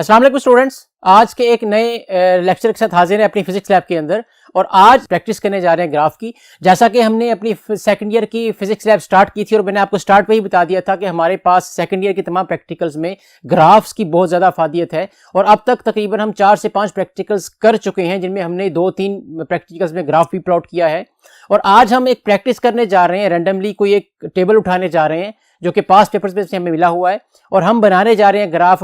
अस्सलाम वालेकुम स्टूडेंट्स, आज के एक नए लेक्चर के साथ हाजिर हैं अपनी फिजिक्स लैब के अंदर। और आज प्रैक्टिस करने जा रहे हैं ग्राफ की। जैसा कि हमने अपनी सेकंड ईयर की फिजिक्स लैब स्टार्ट की थी और मैंने आपको स्टार्ट पे ही बता दिया था कि हमारे पास सेकंड ईयर की तमाम प्रैक्टिकल्स में ग्राफ्स की बहुत ज़्यादा अफादियत है। और अब तक तकरीबन हम 4 से 5 प्रैक्टिकल्स कर चुके हैं, जिनमें हमने 2-3 प्रैक्टिकल्स में ग्राफ भी प्लॉट किया है। और आज हम एक प्रैक्टिस करने जा रहे हैं, रैंडमली कोई एक टेबल उठाने जा रहे हैं जो कि पास पेपर्स में से हमें मिला हुआ है, और हम बनाने जा रहे हैं ग्राफ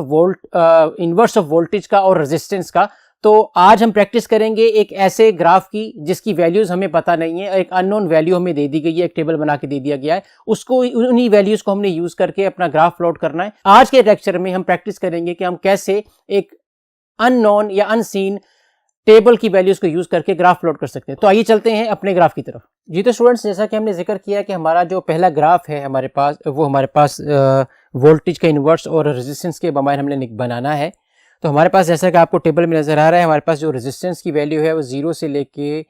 इनवर्स ऑफ वोल्टेज का और रेजिस्टेंस का। तो आज हम प्रैक्टिस करेंगे एक ऐसे ग्राफ की जिसकी वैल्यूज हमें पता नहीं है, एक अननोन वैल्यू हमें दे दी गई है, एक टेबल बना के दे दिया गया है, उसको उन्हीं वैल्यूज को हमने यूज करके अपना ग्राफ प्लॉट करना है। आज के लेक्चर में हम प्रैक्टिस करेंगे कि हम कैसे एक अननोन या अनसीन टेबल की वैल्यूज को यूज करके ग्राफ प्लॉट कर सकते हैं। तो आइए चलते हैं अपने ग्राफ की तरफ। जी तो स्टूडेंट्स, जैसा कि हमने जिक्र किया कि हमारा जो पहला ग्राफ है हमारे पास, वो हमारे पास वोल्टेज का इन्वर्स और रेजिस्टेंस के बमार हमने बनाना है। तो हमारे पास जैसा कि आपको टेबल में नजर आ रहा है, हमारे पास जो रेजिस्टेंस की वैल्यू है वो 0 से लेके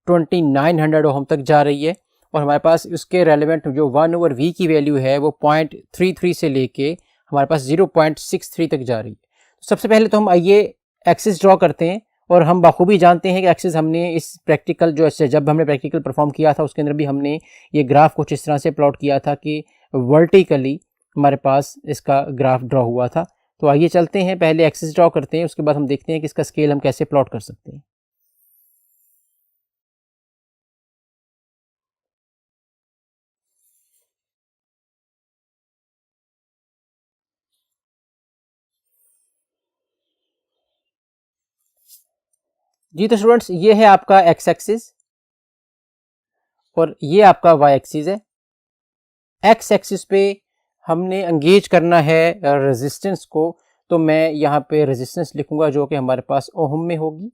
2900 ओम तक जा रही है। और हमारे पास उसके रेलेवेंट जो 1/V की वैल्यू है वो 0.33 से लेके हमारे पास 0.63 तक जा रही है। तो सबसे पहले तो हम आइए एक्सिस ड्रॉ करते हैं। और हम बखूबी जानते हैं कि एक्सिस हमने इस प्रैक्टिकल जब हमने प्रैक्टिकल परफॉर्म किया था उसके अंदर भी हमने ये ग्राफ कुछ इस तरह से प्लॉट किया था कि वर्टिकली हमारे पास इसका ग्राफ ड्रॉ हुआ था। तो आइए चलते हैं, पहले एक्सिस ड्रॉ करते हैं, उसके बाद हम देखते हैं कि इसका स्केल हम कैसे प्लॉट कर सकते हैं। जी तो स्टूडेंट्स, ये है आपका एक्स एक्सिस और ये आपका वाई एक्सिस है। एक्स एक्सिस पे हमने एंगेज करना है रेजिस्टेंस को, तो मैं यहाँ पे रेजिस्टेंस लिखूंगा जो कि हमारे पास ओहम में होगी।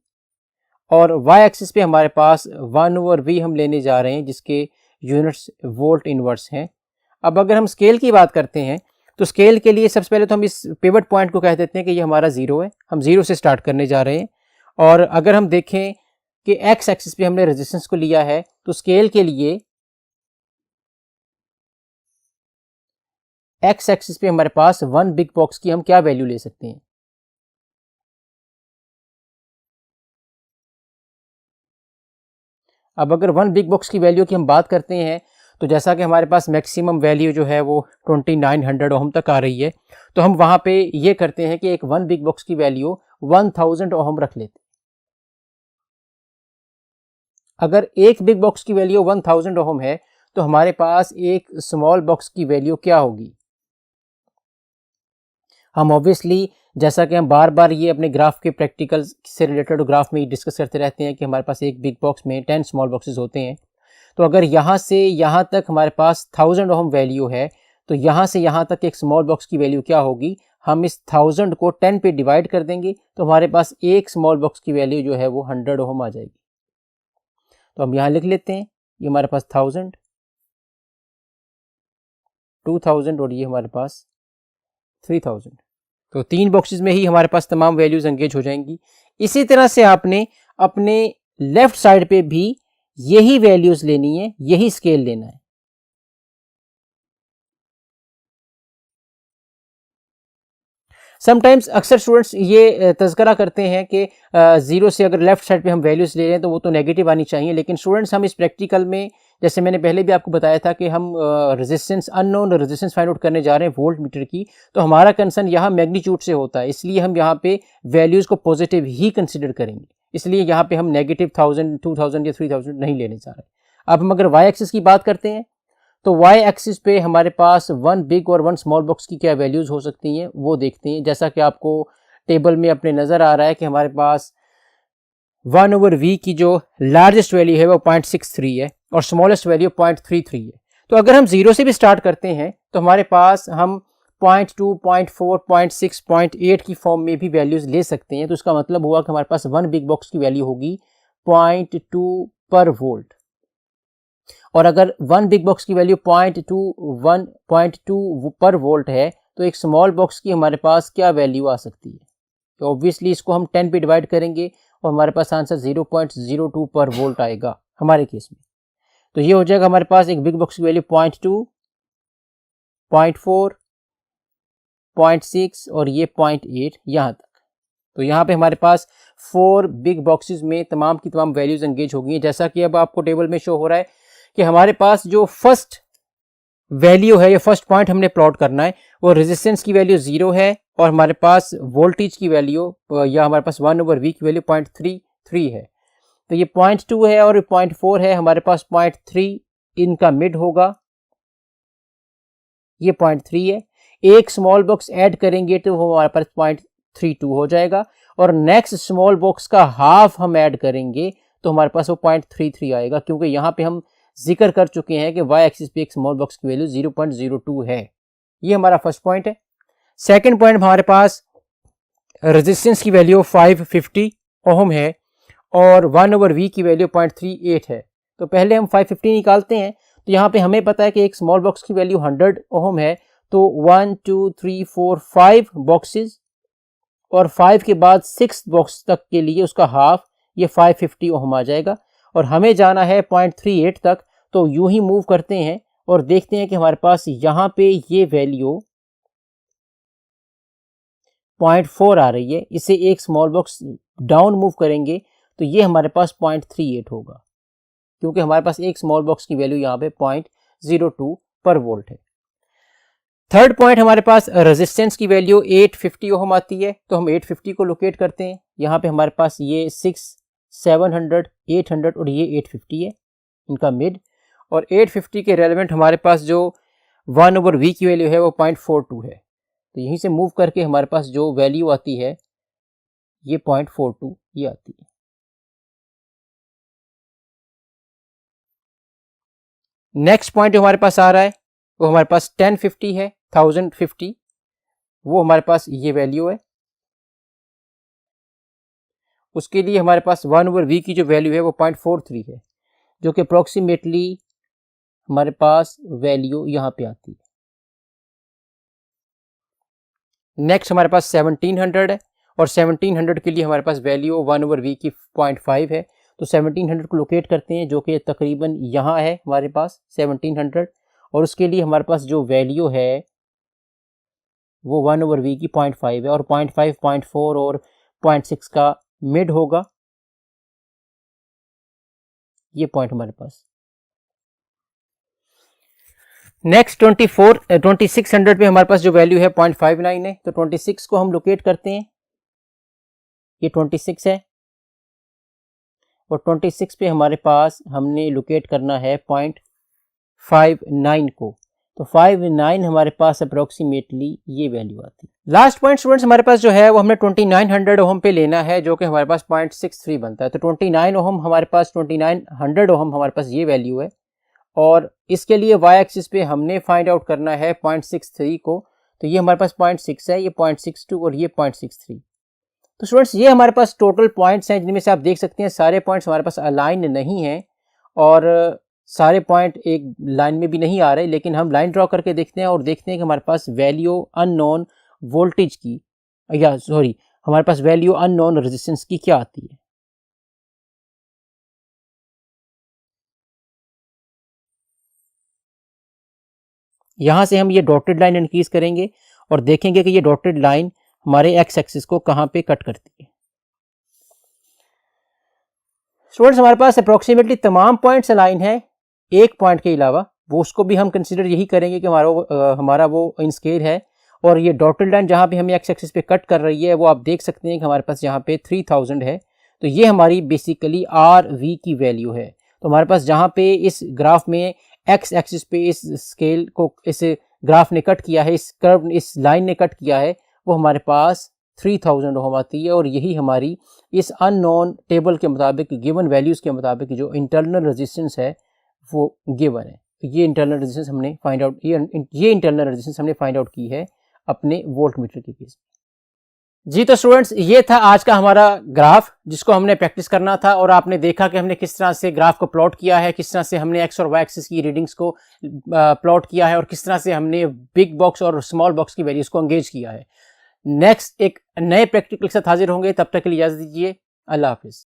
और वाई एक्सिस पे हमारे पास 1/V हम लेने जा रहे हैं जिसके यूनिट्स वोल्ट इनवर्स हैं। अब अगर हम स्केल की बात करते हैं तो स्केल के लिए सबसे पहले तो हम इस पिवट पॉइंट को कह देते हैं कि ये हमारा 0 है, हम 0 से स्टार्ट करने जा रहे हैं। और अगर हम देखें कि एक्स एक्सिस पे हमने रेजिस्टेंस को लिया है, तो स्केल के लिए एक्स एक्सिस पे हमारे पास 1 बिग बॉक्स की हम क्या वैल्यू ले सकते हैं। अब अगर 1 बिग बॉक्स की वैल्यू की हम बात करते हैं तो जैसा कि हमारे पास मैक्सिमम वैल्यू जो है वो 2900 ओम तक आ रही है, तो हम वहां पे ये करते हैं कि एक 1 बिग बॉक्स की वैल्यू 1000 ओम रख लेते हैं। अगर एक बिग बॉक्स की वैल्यू 1000 ओम है तो हमारे पास एक स्मॉल बॉक्स की वैल्यू क्या होगी। हम ऑब्वियसली, जैसा कि हम बार बार ये अपने ग्राफ के प्रैक्टिकल से रिलेटेड ग्राफ में डिस्कस करते रहते हैं कि हमारे पास एक बिग बॉक्स में 10 स्मॉल बॉक्सेस होते हैं। तो अगर यहाँ से यहाँ तक हमारे पास 1000 ओम वैल्यू है, तो यहाँ से यहाँ तक एक स्मॉल बॉक्स की वैल्यू क्या होगी। हम इस 1000 को 10 पे डिवाइड कर देंगे तो हमारे पास एक स्मॉल बॉक्स की वैल्यू जो है वो 100 ओम आ जाएगी। तो हम यहाँ लिख लेते हैं, ये हमारे पास 1000, 2000 और ये हमारे पास 3000। तो 3 बॉक्सेस में ही हमारे पास तमाम वैल्यूज एंगेज हो जाएंगी। इसी तरह से आपने अपने लेफ्ट साइड पे भी यही वैल्यूज लेनी है, यही स्केल लेना है। समटाइम्स अक्सर स्टूडेंट्स ये तज़करा करते हैं कि 0 से अगर लेफ्ट साइड पे हम वैल्यूज ले रहे हैं तो वो तो नेगेटिव आनी चाहिए, लेकिन स्टूडेंट्स हम इस प्रैक्टिकल में, जैसे मैंने पहले भी आपको बताया था कि हम resistance, unknown resistance find out करने जा रहे हैं वोल्ट मीटर की, तो हमारा कंसर्न यहाँ मैग्नीट्यूड से होता है, इसलिए हम यहाँ पे वैल्यूज़ को पॉजिटिव ही कंसिडर करेंगे। इसलिए यहाँ पे हम नेगेटिव 1000, 2000 या 3000 नहीं लेने जा रहे। अब हम अगर वाई एक्सिस की बात करते हैं तो वाई एक्सिस पे हमारे पास 1 बिग और 1 स्मॉल बॉक्स की क्या वैल्यूज हो सकती हैं वो देखते हैं। जैसा कि आपको टेबल में अपने नज़र आ रहा है कि हमारे पास 1/V की जो लार्जेस्ट वैल्यू है वो 0.63 है और स्मॉलेस्ट वैल्यू 0.33 है। तो अगर हम 0 से भी स्टार्ट करते हैं तो हमारे पास हम 0.2, 0.4, 0.6, 0.8 की फॉर्म में भी वैल्यूज ले सकते हैं। तो इसका मतलब हुआ कि हमारे पास 1 बिग बॉक्स की वैल्यू होगी 0.2 पर वोल्ट। और अगर 1 बिग बॉक्स की वैल्यू 0.2 पर वोल्ट है तो एक स्मॉल बॉक्स की हमारे पास क्या वैल्यू आ सकती है। तो ऑब्वियसली इसको हम 10 पे डिवाइड करेंगे और हमारे पास आंसर 0.02 पर वोल्ट आएगा हमारे केस में। तो ये हो जाएगा हमारे पास एक बिग बॉक्स की वैल्यू 0.2, 0.4, 0.6 और ये 0.8 यहाँ तक। तो यहाँ पे हमारे पास 4 बिग बॉक्सेस में तमाम की तमाम वैल्यूज एंगेज हो गई हैं। जैसा कि अब आपको टेबल में शो हो रहा है कि हमारे पास जो फर्स्ट वैल्यू है या फर्स्ट पॉइंट हमने प्लॉट करना है वो रेजिस्टेंस की वैल्यू 0 है और हमारे पास वोल्टेज की वैल्यू या हमारे पास 1/V की वैल्यू 0.33 है। तो ये 0.2 है और 0.4 है, हमारे पास 0.3 इनका मिड होगा, ये 0.3 है। एक स्मॉल बॉक्स ऐड करेंगे तो वो हमारे पास 0.32 हो जाएगा और नेक्स्ट स्मॉल बॉक्स का हाफ हम ऐड करेंगे तो हमारे पास वो 0.33 आएगा, क्योंकि यहाँ पे हम जिक्र कर चुके हैं कि वाई एक्सिस पे एक स्मॉल बॉक्स की वैल्यू 0.02 है। ये हमारा फर्स्ट पॉइंट है। सेकंड पॉइंट हमारे पास रेजिस्टेंस की वैल्यू 550 ओम है और 1/V की वैल्यू 0.38 है। तो पहले हम 550 निकालते हैं। तो यहाँ पे हमें पता है कि एक स्मॉल बॉक्स की वैल्यू 100 ओम है, तो 1 2 3 4 5 बॉक्सेस और 5 के बाद 6 बॉक्स तक के लिए उसका हाफ, ये 550 ओम आ जाएगा और हमें जाना है 0.38 तक। तो यूं ही मूव करते हैं और देखते हैं कि हमारे पास यहाँ पे ये वैल्यू 0.4 आ रही है। इसे एक स्मॉल बॉक्स डाउन मूव करेंगे तो ये हमारे पास 0.38 होगा, क्योंकि हमारे पास एक स्मॉल बॉक्स की वैल्यू यहाँ पे 0.02 पर वोल्ट है। थर्ड पॉइंट हमारे पास रेजिस्टेंस की वैल्यू 850 ओम आती है, तो हम 850 को लोकेट करते हैं। यहाँ पे हमारे पास ये 6, 700, 800 और ये 850 है इनका मिड, और 850 के रेलेवेंट हमारे पास जो 1/V की वैल्यू है वो 0.42 है। तो यहीं से मूव करके हमारे पास जो वैल्यू आती है ये 0.42 ये आती है। नेक्स्ट पॉइंट जो हमारे पास आ रहा है वो हमारे पास 1050 है, 1050, वो हमारे पास ये वैल्यू है। उसके लिए हमारे पास 1/V की जो वैल्यू है वो 0.43 है, जो कि अप्रोक्सीमेटली हमारे पास वैल्यू यहाँ पे आती है। नेक्स्ट हमारे पास 1700 है और 1700 के लिए हमारे पास वैल्यू 1/V की 0.5 है। तो 1700 को लोकेट करते हैं, जो कि तकरीबन यहाँ है हमारे पास 1700, और उसके लिए हमारे पास जो वैल्यू है वो 1/V की 0.5 है और 0.5, 0.4 और 0.6 का मिड होगा। ये पॉइंट हमारे पास। नेक्स्ट 2600 पे हमारे पास जो वैल्यू है 0.59 है, तो 26 को हम लोकेट करते हैं, ये 26 है और 26 पे हमारे पास हमने लोकेट करना है 0.59 को। तो 59 हमारे पास अप्रोक्सीमेटली ये वैल्यू आती है। लास्ट पॉइंट स्टूडेंट्स हमारे पास जो है वो हमने 2900 ओम पे लेना है, जो कि हमारे पास 0.63 बनता है। तो 29 ओम हमारे पास, 2900 ओम हमारे पास ये वैल्यू है और इसके लिए वाई एक्सिस पे हमने फाइंड आउट करना है 0.63 को। तो ये हमारे पास 0.6 है, ये 0.62 और ये 0.63। तो स्टूडेंट्स ये हमारे पास टोटल पॉइंट्स हैं, जिनमें से आप देख सकते हैं सारे पॉइंट्स हमारे पास अलाइन नहीं हैं और सारे पॉइंट एक लाइन में भी नहीं आ रहे, लेकिन हम लाइन ड्रॉ करके देखते हैं और देखते हैं कि हमारे पास वैल्यू अननोन वोल्टेज की, या सॉरी हमारे पास वैल्यू अननोन रेजिस्टेंस की क्या आती है। यहां से हम ये डॉटेड लाइन इंक्रीज करेंगे और देखेंगे कि ये डॉटेड लाइन हमारे एक्स एक्सिस को कहां पे कट करती है। स्टूडेंट्स हमारे पास अप्रोक्सीमेटली तमाम पॉइंट्स अलाइन है, एक पॉइंट के अलावा, वो उसको भी हम कंसीडर यही करेंगे कि हमारा वो इन स्केल है। और ये डॉटेड लाइन जहाँ पे हमें एक्स एक्सिस पे कट कर रही है वो आप देख सकते हैं कि हमारे पास यहाँ पे 3000 है। तो ये हमारी बेसिकली RV की वैल्यू है। तो हमारे पास जहाँ पे इस ग्राफ में एक्स एक्सिस पे इस स्केल को इस ग्राफ ने कट किया है, इस कर्व इस लाइन ने कट किया है, वो हमारे पास 3000 ओम आती है और यही हमारी इस अननोन टेबल के मुताबिक, गिवन वैल्यूज़ के मुताबिक जो इंटरनल रेजिस्टेंस है वो गिवन है। तो ये इंटरनल रेजिस्टेंस हमने फाइंड आउट, ये इंटरनल रेजिस्टेंस हमने फाइंड आउट की है अपने वोल्ट मीटर के केस में। जी तो स्टूडेंट्स ये था आज का हमारा ग्राफ, जिसको हमने प्रैक्टिस करना था और आपने देखा कि हमने किस तरह से ग्राफ को प्लॉट किया है, किस तरह से हमने एक्स और वाई एक्सिस की रीडिंग्स को प्लॉट किया है और किस तरह से हमने बिग बॉक्स और स्मॉल बॉक्स की वैल्यूज को एंगेज किया है। नेक्स्ट एक नए प्रैक्टिकल के साथ हाजिर होंगे, तब तक के लिए इजाजत दीजिए। अल्लाह हाफिज।